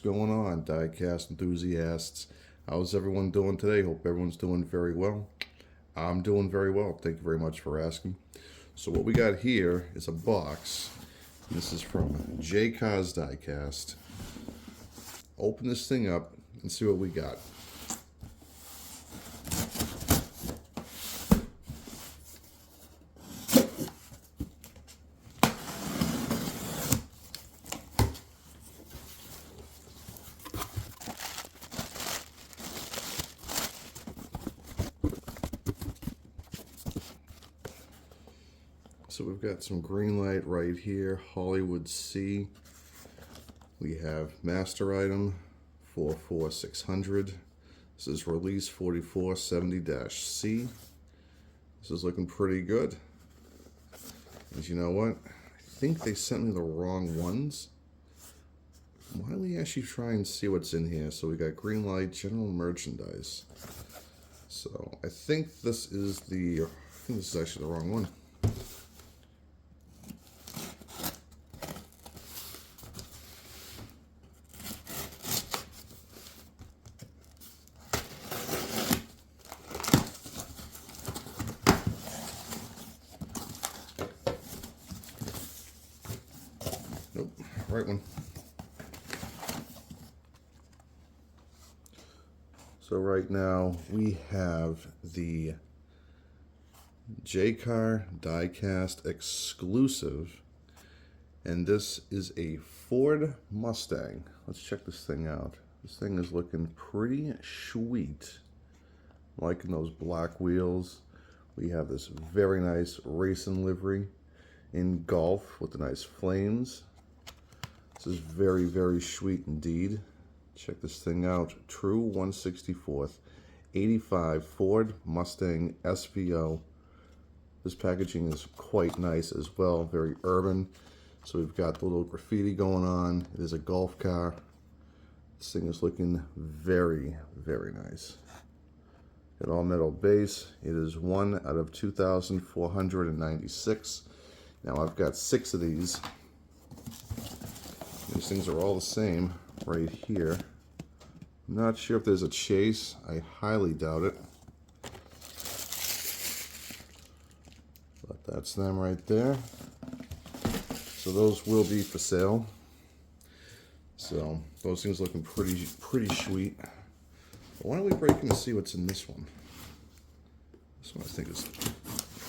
going on, diecast enthusiasts? How's everyone doing today? Hope everyone's doing very well. I'm doing very well. Thank you very much for asking. So what we got here is a box. This is from Jcar Diecast. Open this thing up and see what we got. So we've got some green light right here, Hollywood C. We have master item 44600. This is release 4470-C. This is looking pretty good. And you know what? I think they sent me the wrong ones. Why don't we actually try and see what's in here? So we got green light, general merchandise. So I think this is actually the wrong one. Nope, right one. So right now we have the Jcar Diecast exclusive, and this is a Ford Mustang. Let's check this thing out. This thing is looking pretty sweet. Liking those black wheels. We have this very nice racing livery in golf with the nice flames. This is very, very sweet indeed. Check this thing out. True 1/64th 85 Ford Mustang SVO. This packaging is quite nice as well. Very urban. So we've got the little graffiti going on. It is a golf car. This thing is looking very, very nice. Got all metal base. It is 1 out of 2,496. Now I've got 6 of these. These things are all the same right here. I'm not sure if there's a chase. I highly doubt it. But that's them right there. So those will be for sale. So those things looking pretty sweet. But why don't we break in and see what's in this one? This one I think is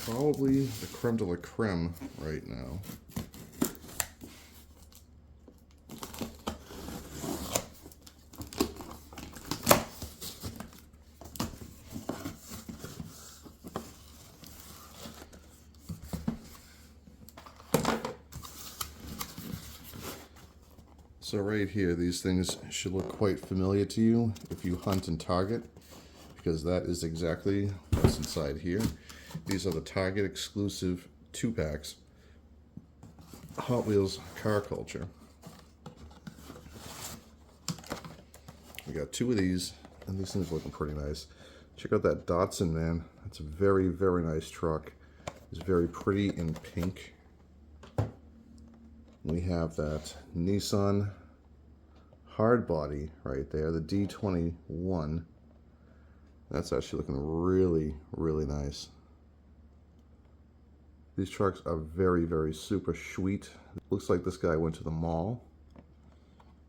probably the creme de la creme right now. So right here, these things should look quite familiar to you if you hunt and target, because that is exactly what's inside here. These are the Target exclusive 2-packs, Hot Wheels Car Culture. We got 2 of these, and these things are looking pretty nice. Check out that Datsun, man. That's a very, very nice truck. It's very pretty in pink. We have that Nissan hard body right there, the D21. That's actually looking really, really nice. These trucks are very, very super sweet. Looks like this guy went to the mall.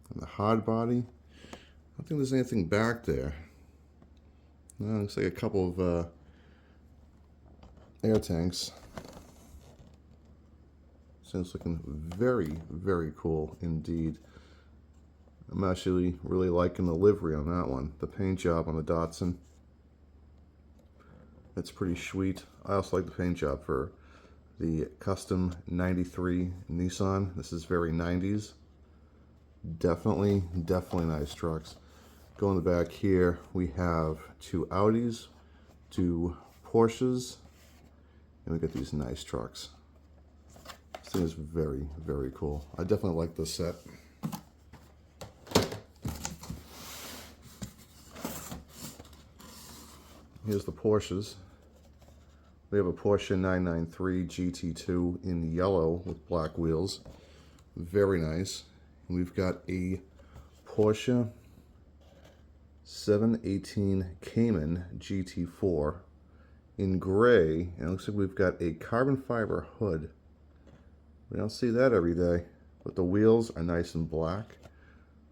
And the hard body, I don't think there's anything back there. No, looks like a couple of air tanks. So it's looking very, very cool indeed. I'm actually really liking the livery on that one. The paint job on the Datsun. It's pretty sweet. I also like the paint job for the custom 93 Nissan. This is very 90s. Definitely nice trucks. Go in the back here, we have 2 Audis, 2 Porsches, and we got these nice trucks. This thing is very, very cool. I definitely like this set. Here's the Porsches. We have a Porsche 993 GT2 in yellow with black wheels. Very nice. And we've got a Porsche 718 Cayman GT4 in gray, and it looks like we've got a carbon fiber hood. We don't see that every day, but the wheels are nice and black.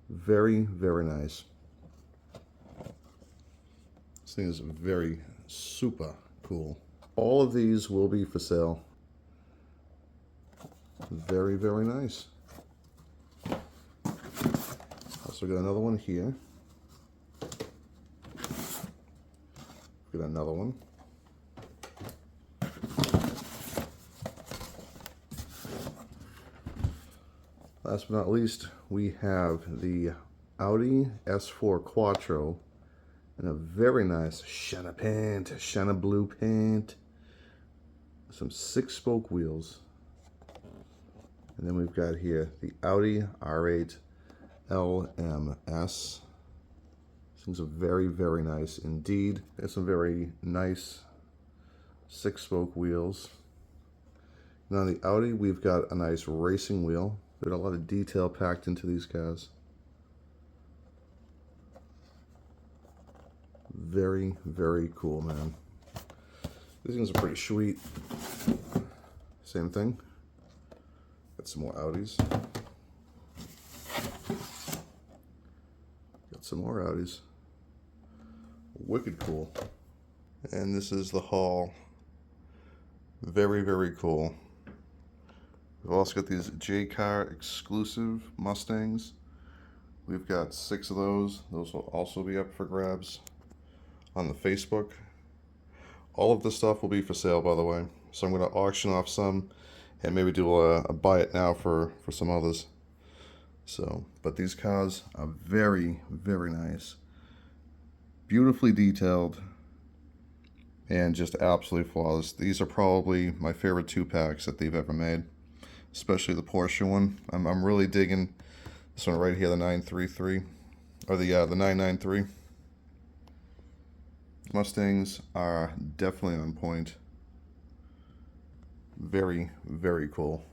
Very, very nice. This thing is very super cool. All of these will be for sale. Very, very nice. Also got another one here. Got another one. Last but not least, we have the Audi S4 Quattro in a very nice Shana blue paint. Some 6-spoke wheels. And then we've got here the Audi R8 LMS. Things are very, very nice indeed. There's some very nice 6-spoke wheels. Now on the Audi, we've got a nice racing wheel. There's a lot of detail packed into these cars. Very, very cool, man. These things are pretty sweet. Same thing. Got some more Audis. Got some more Audis. Wicked cool. And this is the haul. Very, very cool. We've also got these Jcar exclusive Mustangs. We've got 6 of those. Those will also be up for grabs on the Facebook. All of this stuff will be for sale, by the way. So I'm going to auction off some and maybe do a buy it now for some others. So, but these cars are very, very nice. Beautifully detailed and just absolutely flawless. These are probably my favorite 2-packs that they've ever made, especially the Porsche one. I'm really digging this one right here, the 933 or the 993. Mustangs are definitely on point. Very, very cool.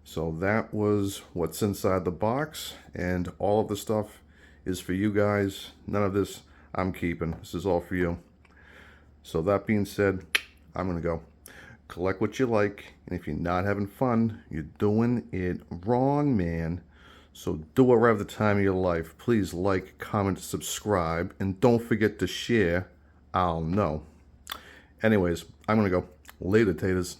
So that was what's inside the box, and all of the stuff is for you guys. None of this I'm keeping. This is all for you. So that being said, I'm gonna go. Collect what you like, and if you're not having fun, you're doing it wrong, man. So do it right at the time of your life. Please like, comment, subscribe, and don't forget to share. I'll know. Anyways, I'm gonna go. Later, taters.